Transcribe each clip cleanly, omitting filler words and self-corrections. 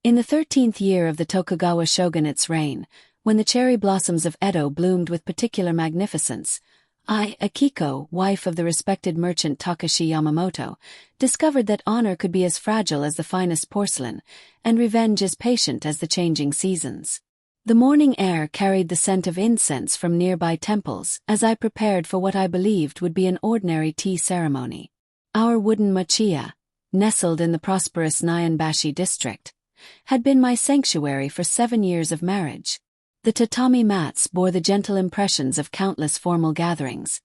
In the 13th year of the Tokugawa shogunate's reign, when the cherry blossoms of Edo bloomed with particular magnificence, I, Akiko, wife of the respected merchant Takashi Yamamoto, discovered that honor could be as fragile as the finest porcelain, and revenge as patient as the changing seasons. The morning air carried the scent of incense from nearby temples as I prepared for what I believed would be an ordinary tea ceremony. Our wooden machiya, nestled in the prosperous Nyanbashi district, had been my sanctuary for 7 years of marriage. The tatami mats bore the gentle impressions of countless formal gatherings,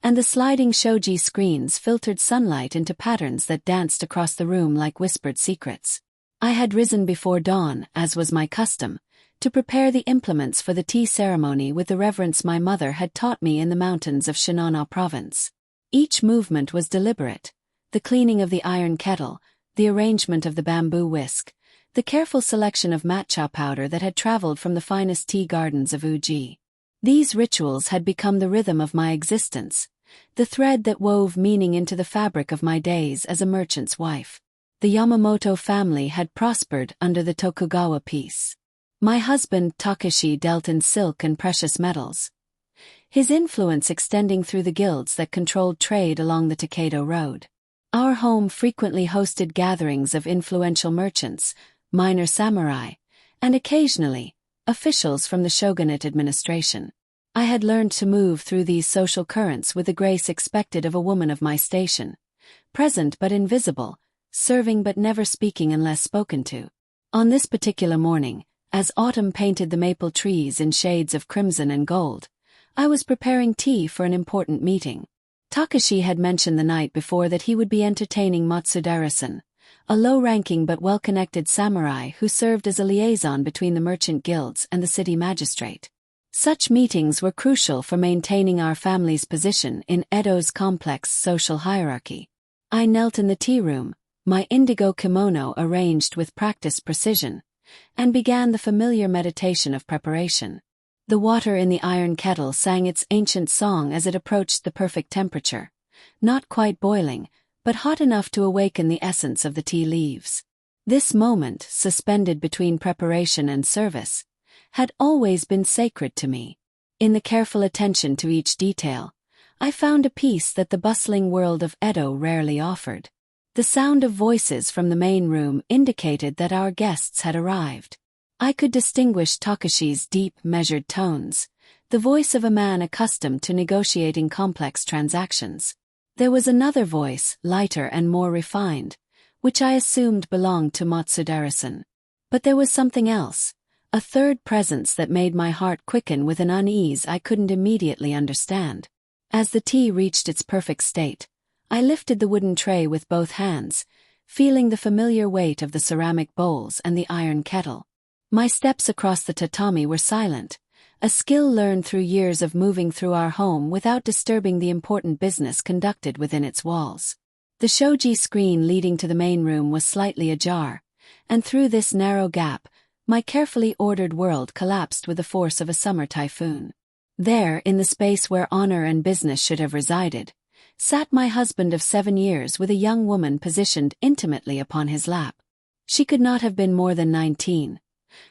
and the sliding shoji screens filtered sunlight into patterns that danced across the room like whispered secrets. I had risen before dawn, as was my custom, to prepare the implements for the tea ceremony with the reverence my mother had taught me in the mountains of Shinano province. Each movement was deliberate: the cleaning of the iron kettle, the arrangement of the bamboo whisk, the careful selection of matcha powder that had traveled from the finest tea gardens of Uji. These rituals had become the rhythm of my existence, the thread that wove meaning into the fabric of my days as a merchant's wife. The Yamamoto family had prospered under the Tokugawa peace. My husband Takashi dealt in silk and precious metals, his influence extending through the guilds that controlled trade along the Takeda Road. Our home frequently hosted gatherings of influential merchants, minor samurai, and occasionally, officials from the shogunate administration. I had learned to move through these social currents with the grace expected of a woman of my station, present but invisible, serving but never speaking unless spoken to. On this particular morning, as autumn painted the maple trees in shades of crimson and gold, I was preparing tea for an important meeting. Takashi had mentioned the night before that he would be entertaining Matsudaira-san, a low-ranking but well-connected samurai who served as a liaison between the merchant guilds and the city magistrate. Such meetings were crucial for maintaining our family's position in Edo's complex social hierarchy. I knelt in the tea room, my indigo kimono arranged with practiced precision, and began the familiar meditation of preparation. The water in the iron kettle sang its ancient song as it approached the perfect temperature, not quite boiling, but hot enough to awaken the essence of the tea leaves. This moment, suspended between preparation and service, had always been sacred to me. In the careful attention to each detail, I found a peace that the bustling world of Edo rarely offered. The sound of voices from the main room indicated that our guests had arrived. I could distinguish Takashi's deep, measured tones, the voice of a man accustomed to negotiating complex transactions. There was another voice, lighter and more refined, which I assumed belonged to Matsudaira-san. But there was something else, a third presence that made my heart quicken with an unease I couldn't immediately understand. As the tea reached its perfect state, I lifted the wooden tray with both hands, feeling the familiar weight of the ceramic bowls and the iron kettle. My steps across the tatami were silent, a skill learned through years of moving through our home without disturbing the important business conducted within its walls. The shoji screen leading to the main room was slightly ajar, and through this narrow gap, my carefully ordered world collapsed with the force of a summer typhoon. There, in the space where honor and business should have resided, sat my husband of 7 years with a young woman positioned intimately upon his lap. She could not have been more than 19.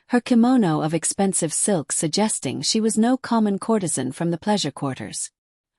Her kimono of expensive silk suggesting she was no common courtesan from the pleasure quarters.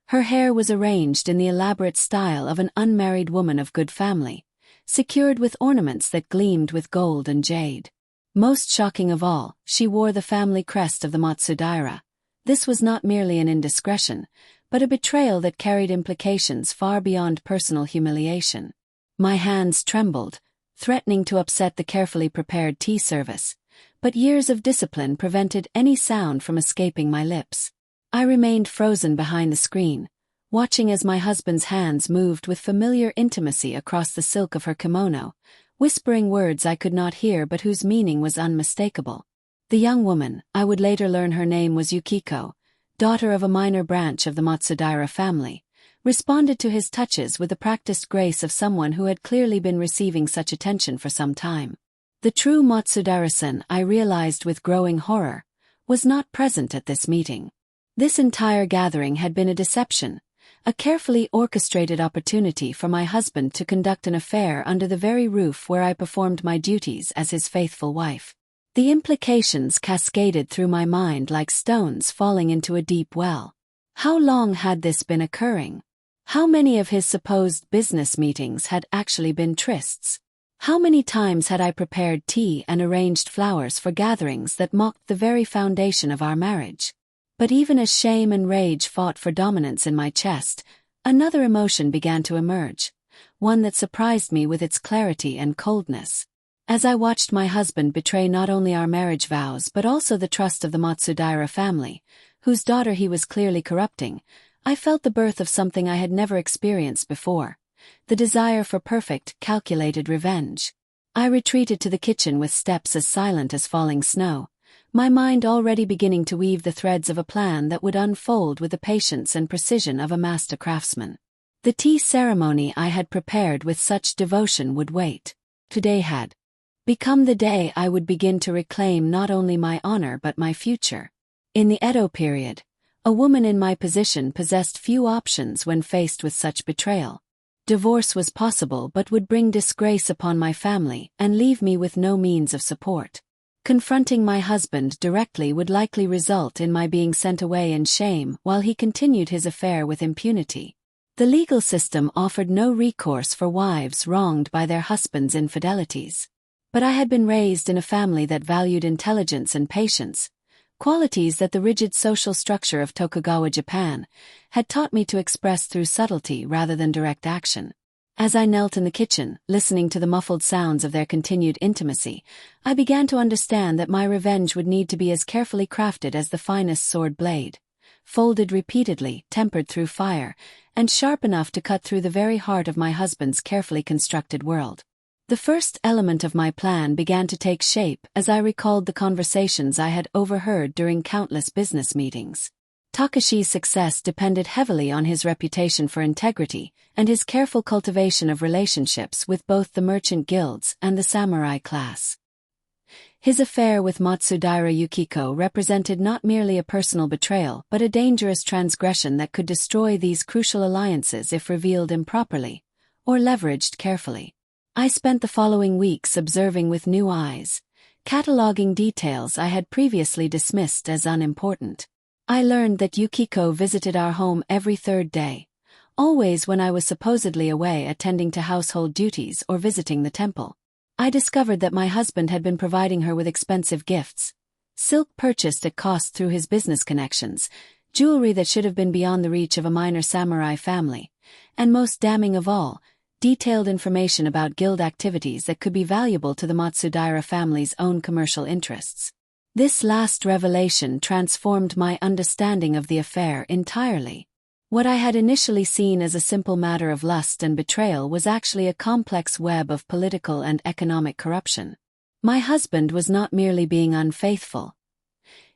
Her hair was arranged in the elaborate style of an unmarried woman of good family, secured with ornaments that gleamed with gold and jade. Most shocking of all, she wore the family crest of the Matsudaira. This was not merely an indiscretion, but a betrayal that carried implications far beyond personal humiliation. My hands trembled, threatening to upset the carefully prepared tea service, but years of discipline prevented any sound from escaping my lips. I remained frozen behind the screen, watching as my husband's hands moved with familiar intimacy across the silk of her kimono, whispering words I could not hear but whose meaning was unmistakable. The young woman, I would later learn her name was Yukiko, daughter of a minor branch of the Matsudaira family, responded to his touches with the practiced grace of someone who had clearly been receiving such attention for some time. The true Matsudaira-san, I realized with growing horror, was not present at this meeting. This entire gathering had been a deception, a carefully orchestrated opportunity for my husband to conduct an affair under the very roof where I performed my duties as his faithful wife. The implications cascaded through my mind like stones falling into a deep well. How long had this been occurring? How many of his supposed business meetings had actually been trysts? How many times had I prepared tea and arranged flowers for gatherings that mocked the very foundation of our marriage? But even as shame and rage fought for dominance in my chest, another emotion began to emerge, one that surprised me with its clarity and coldness. As I watched my husband betray not only our marriage vows but also the trust of the Matsudaira family, whose daughter he was clearly corrupting, I felt the birth of something I had never experienced before, the desire for perfect, calculated revenge. I retreated to the kitchen with steps as silent as falling snow, my mind already beginning to weave the threads of a plan that would unfold with the patience and precision of a master craftsman. The tea ceremony I had prepared with such devotion would wait. Today had become the day I would begin to reclaim not only my honor but my future. In the Edo period, a woman in my position possessed few options when faced with such betrayal. Divorce was possible but would bring disgrace upon my family and leave me with no means of support. Confronting my husband directly would likely result in my being sent away in shame while he continued his affair with impunity. The legal system offered no recourse for wives wronged by their husbands' infidelities. But I had been raised in a family that valued intelligence and patience, qualities that the rigid social structure of Tokugawa Japan had taught me to express through subtlety rather than direct action. As I knelt in the kitchen, listening to the muffled sounds of their continued intimacy, I began to understand that my revenge would need to be as carefully crafted as the finest sword blade, folded repeatedly, tempered through fire, and sharp enough to cut through the very heart of my husband's carefully constructed world. The first element of my plan began to take shape as I recalled the conversations I had overheard during countless business meetings. Takashi's success depended heavily on his reputation for integrity and his careful cultivation of relationships with both the merchant guilds and the samurai class. His affair with Matsudaira Yukiko represented not merely a personal betrayal but a dangerous transgression that could destroy these crucial alliances if revealed improperly or leveraged carefully. I spent the following weeks observing with new eyes, cataloging details I had previously dismissed as unimportant. I learned that Yukiko visited our home every third day, always when I was supposedly away attending to household duties or visiting the temple. I discovered that my husband had been providing her with expensive gifts, silk purchased at cost through his business connections, jewelry that should have been beyond the reach of a minor samurai family, and most damning of all, detailed information about guild activities that could be valuable to the Matsudaira family's own commercial interests. This last revelation transformed my understanding of the affair entirely. What I had initially seen as a simple matter of lust and betrayal was actually a complex web of political and economic corruption. My husband was not merely being unfaithful.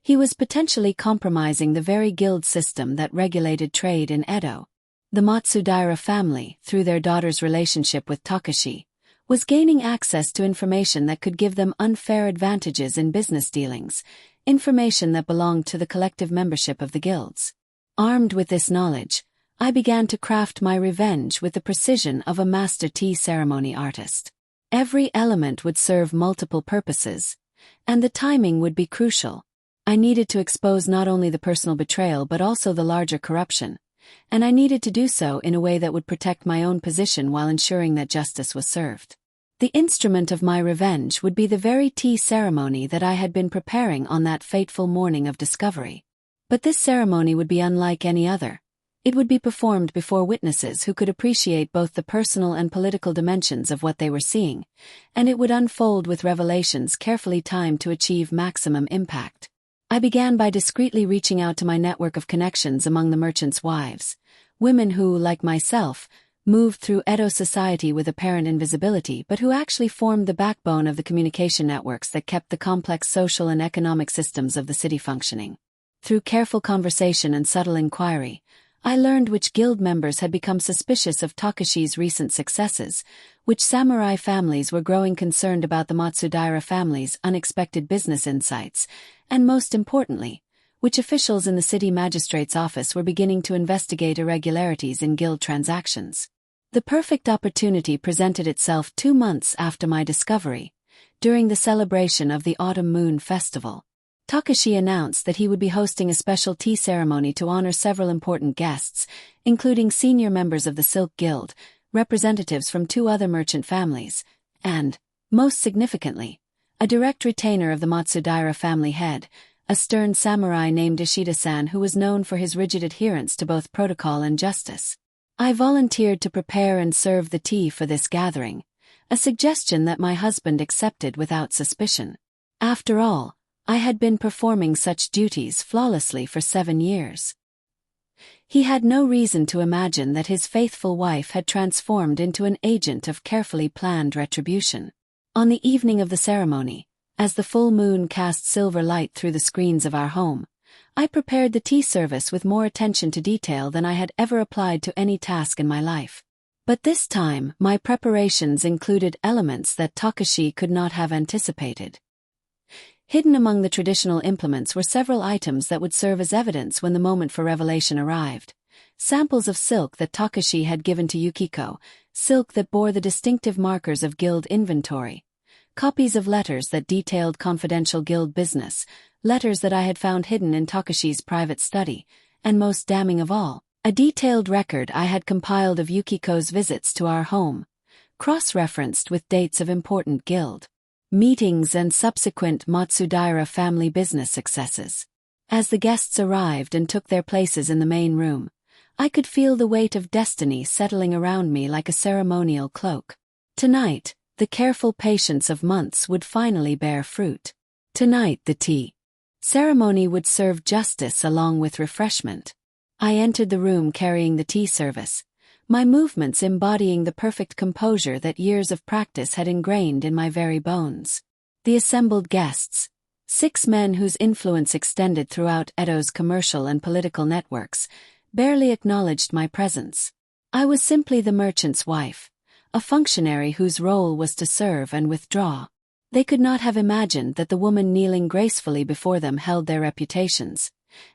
He was potentially compromising the very guild system that regulated trade in Edo. The Matsudaira family, through their daughter's relationship with Takashi, was gaining access to information that could give them unfair advantages in business dealings, information that belonged to the collective membership of the guilds. Armed with this knowledge, I began to craft my revenge with the precision of a master tea ceremony artist. Every element would serve multiple purposes, and the timing would be crucial. I needed to expose not only the personal betrayal but also the larger corruption, and I needed to do so in a way that would protect my own position while ensuring that justice was served. The instrument of my revenge would be the very tea ceremony that I had been preparing on that fateful morning of discovery. But this ceremony would be unlike any other. It would be performed before witnesses who could appreciate both the personal and political dimensions of what they were seeing, and it would unfold with revelations carefully timed to achieve maximum impact. I began by discreetly reaching out to my network of connections among the merchants' wives, women who, like myself, moved through Edo society with apparent invisibility but who actually formed the backbone of the communication networks that kept the complex social and economic systems of the city functioning. Through careful conversation and subtle inquiry, I learned which guild members had become suspicious of Takashi's recent successes, which samurai families were growing concerned about the Matsudaira family's unexpected business insights, and most importantly, which officials in the city magistrate's office were beginning to investigate irregularities in guild transactions. The perfect opportunity presented itself 2 months after my discovery, during the celebration of the Autumn Moon Festival. Takashi announced that he would be hosting a special tea ceremony to honor several important guests, including senior members of the Silk Guild, representatives from 2 other merchant families, and, most significantly, a direct retainer of the Matsudaira family head, a stern samurai named Ishida-san who was known for his rigid adherence to both protocol and justice. I volunteered to prepare and serve the tea for this gathering, a suggestion that my husband accepted without suspicion. After all, I had been performing such duties flawlessly for 7 years. He had no reason to imagine that his faithful wife had transformed into an agent of carefully planned retribution. On the evening of the ceremony, as the full moon cast silver light through the screens of our home, I prepared the tea service with more attention to detail than I had ever applied to any task in my life. But this time, my preparations included elements that Takashi could not have anticipated. Hidden among the traditional implements were several items that would serve as evidence when the moment for revelation arrived. Samples of silk that Takashi had given to Yukiko, silk that bore the distinctive markers of guild inventory. Copies of letters that detailed confidential guild business, letters that I had found hidden in Takashi's private study, and most damning of all, a detailed record I had compiled of Yukiko's visits to our home, cross-referenced with dates of important guild meetings and subsequent Matsudaira family business successes. As the guests arrived and took their places in the main room, I could feel the weight of destiny settling around me like a ceremonial cloak. Tonight, the careful patience of months would finally bear fruit. Tonight the tea ceremony would serve justice along with refreshment. I entered the room carrying the tea service, my movements embodying the perfect composure that years of practice had ingrained in my very bones. The assembled guests, 6 men whose influence extended throughout Edo's commercial and political networks, barely acknowledged my presence. I was simply the merchant's wife, a functionary whose role was to serve and withdraw. They could not have imagined that the woman kneeling gracefully before them held their reputations,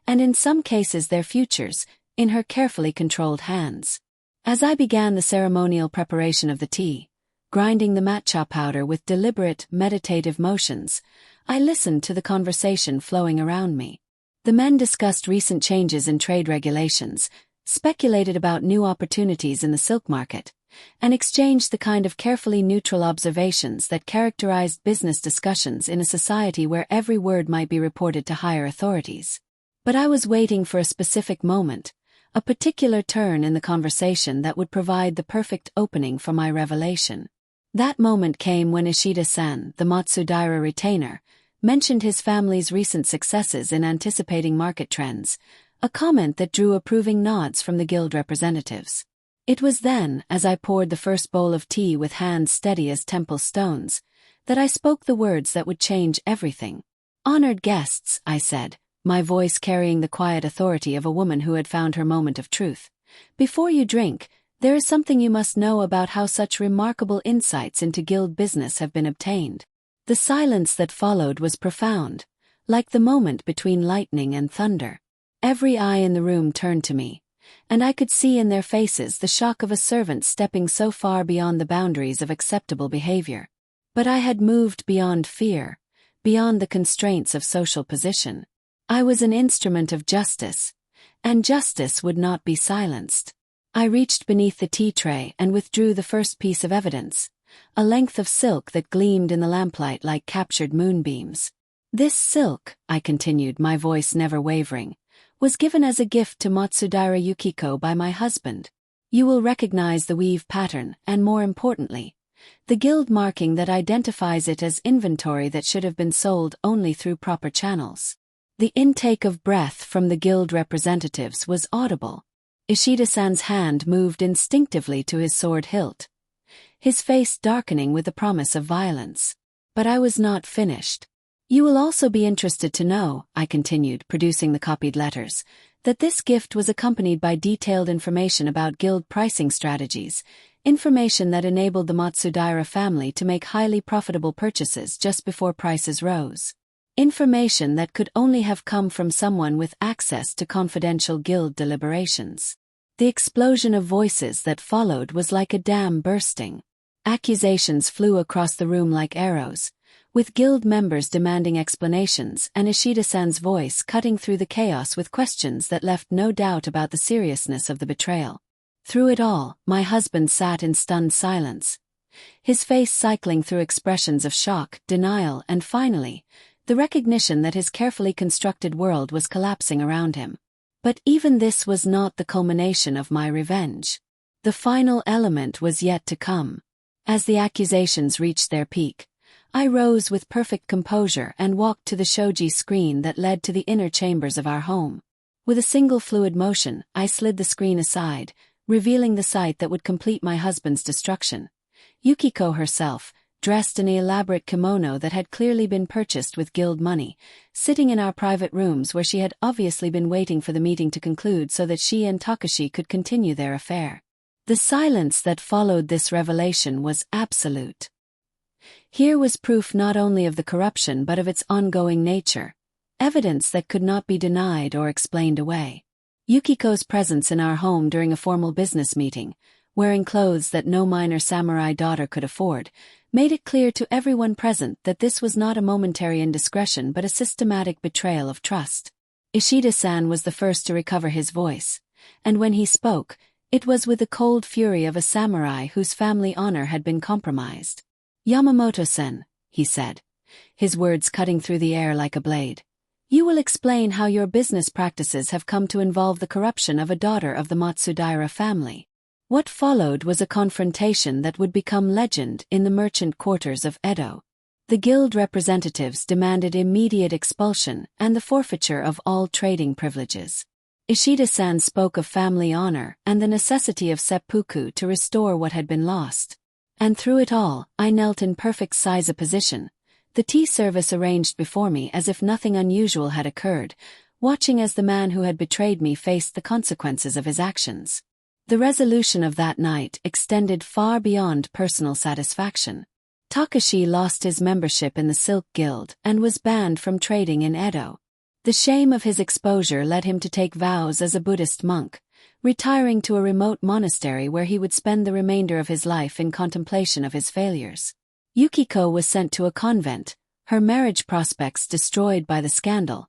and in some cases their futures, in her carefully controlled hands. As I began the ceremonial preparation of the tea, grinding the matcha powder with deliberate, meditative motions, I listened to the conversation flowing around me. The men discussed recent changes in trade regulations, speculated about new opportunities in the silk market, and exchanged the kind of carefully neutral observations that characterized business discussions in a society where every word might be reported to higher authorities. But I was waiting for a specific moment, a particular turn in the conversation that would provide the perfect opening for my revelation. That moment came when Ishida-san, the Matsudaira retainer, mentioned his family's recent successes in anticipating market trends, a comment that drew approving nods from the guild representatives. It was then, as I poured the first bowl of tea with hands steady as temple stones, that I spoke the words that would change everything. "Honored guests," I said, my voice carrying the quiet authority of a woman who had found her moment of truth. "Before you drink, there is something you must know about how such remarkable insights into guild business have been obtained." The silence that followed was profound, like the moment between lightning and thunder. Every eye in the room turned to me, and I could see in their faces the shock of a servant stepping so far beyond the boundaries of acceptable behavior. But I had moved beyond fear, beyond the constraints of social position. I was an instrument of justice, and justice would not be silenced. I reached beneath the tea tray and withdrew the first piece of evidence, a length of silk that gleamed in the lamplight like captured moonbeams. "This silk," I continued, my voice never wavering, "was given as a gift to Matsudaira Yukiko by my husband. You will recognize the weave pattern and, more importantly, the guild marking that identifies it as inventory that should have been sold only through proper channels." The intake of breath from the guild representatives was audible. Ishida-san's hand moved instinctively to his sword hilt, his face darkening with the promise of violence. But I was not finished. "You will also be interested to know," I continued, producing the copied letters, "that this gift was accompanied by detailed information about guild pricing strategies, information that enabled the Matsudaira family to make highly profitable purchases just before prices rose." Information that could only have come from someone with access to confidential guild deliberations. The explosion of voices that followed was like a dam bursting. Accusations flew across the room like arrows, with guild members demanding explanations and Ishida-san's voice cutting through the chaos with questions that left no doubt about the seriousness of the betrayal. Through it all, my husband sat in stunned silence, his face cycling through expressions of shock, denial, and finally, the recognition that his carefully constructed world was collapsing around him. But even this was not the culmination of my revenge. The final element was yet to come. As the accusations reached their peak, I rose with perfect composure and walked to the shoji screen that led to the inner chambers of our home. With a single fluid motion, I slid the screen aside, revealing the sight that would complete my husband's destruction. Yukiko herself, dressed in an elaborate kimono that had clearly been purchased with guild money, sitting in our private rooms where she had obviously been waiting for the meeting to conclude so that she and Takashi could continue their affair. The silence that followed this revelation was absolute. Here was proof not only of the corruption but of its ongoing nature, evidence that could not be denied or explained away. Yukiko's presence in our home during a formal business meeting, wearing clothes that no minor samurai daughter could afford, made it clear to everyone present that this was not a momentary indiscretion but a systematic betrayal of trust. Ishida-san was the first to recover his voice, and when he spoke, it was with the cold fury of a samurai whose family honor had been compromised. "Yamamoto-sen," he said, his words cutting through the air like a blade. "You will explain how your business practices have come to involve the corruption of a daughter of the Matsudaira family." What followed was a confrontation that would become legend in the merchant quarters of Edo. The guild representatives demanded immediate expulsion and the forfeiture of all trading privileges. Ishida-san spoke of family honor and the necessity of seppuku to restore what had been lost. And through it all, I knelt in perfect seiza position, the tea service arranged before me as if nothing unusual had occurred, watching as the man who had betrayed me faced the consequences of his actions. The resolution of that night extended far beyond personal satisfaction. Takashi lost his membership in the Silk Guild and was banned from trading in Edo. The shame of his exposure led him to take vows as a Buddhist monk, retiring to a remote monastery where he would spend the remainder of his life in contemplation of his failures. Yukiko was sent to a convent, her marriage prospects destroyed by the scandal,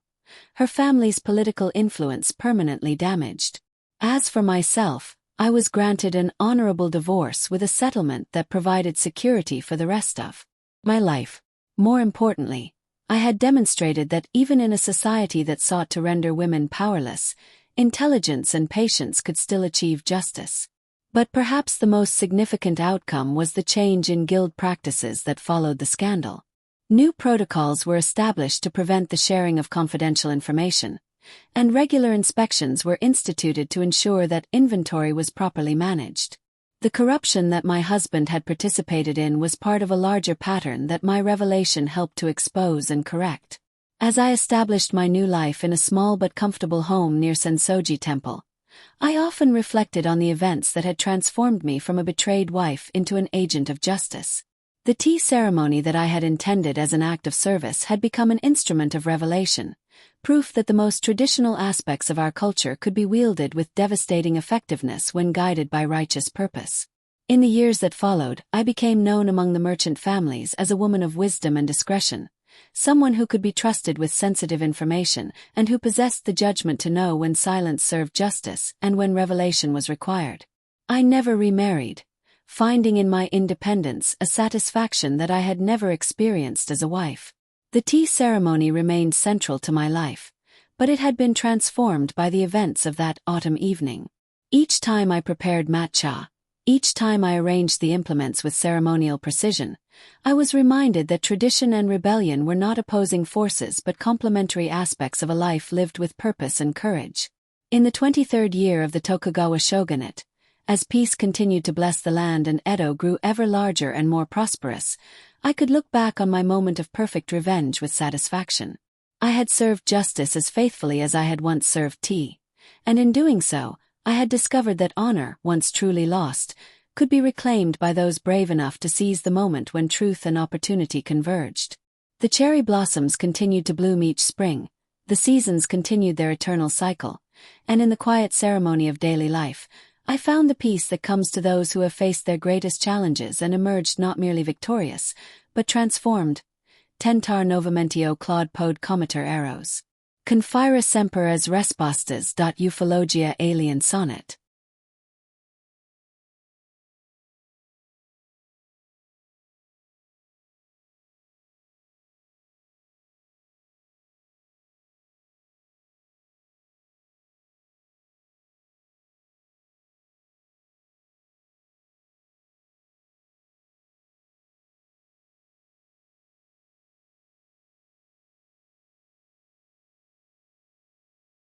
her family's political influence permanently damaged. As for myself, I was granted an honorable divorce with a settlement that provided security for the rest of my life. More importantly, I had demonstrated that even in a society that sought to render women powerless, intelligence and patience could still achieve justice. But perhaps the most significant outcome was the change in guild practices that followed the scandal. New protocols were established to prevent the sharing of confidential information, and regular inspections were instituted to ensure that inventory was properly managed. The corruption that my husband had participated in was part of a larger pattern that my revelation helped to expose and correct. As I established my new life in a small but comfortable home near Sensoji Temple, I often reflected on the events that had transformed me from a betrayed wife into an agent of justice. The tea ceremony that I had intended as an act of service had become an instrument of revelation, proof that the most traditional aspects of our culture could be wielded with devastating effectiveness when guided by righteous purpose. In the years that followed, I became known among the merchant families as a woman of wisdom and discretion, someone who could be trusted with sensitive information and who possessed the judgment to know when silence served justice and when revelation was required. I never remarried, finding in my independence a satisfaction that I had never experienced as a wife. The tea ceremony remained central to my life, but it had been transformed by the events of that autumn evening. Each time I prepared matcha, each time I arranged the implements with ceremonial precision, I was reminded that tradition and rebellion were not opposing forces but complementary aspects of a life lived with purpose and courage. In the 23rd year of the Tokugawa shogunate, as peace continued to bless the land and Edo grew ever larger and more prosperous, I could look back on my moment of perfect revenge with satisfaction. I had served justice as faithfully as I had once served tea, and in doing so, I had discovered that honor, once truly lost, could be reclaimed by those brave enough to seize the moment when truth and opportunity converged. The cherry blossoms continued to bloom each spring, the seasons continued their eternal cycle, and in the quiet ceremony of daily life, I found the peace that comes to those who have faced their greatest challenges and emerged not merely victorious, but transformed. Tentar novamentio claude pod comiter eros. Confira semper as respostas. Euphologia alien sonnet.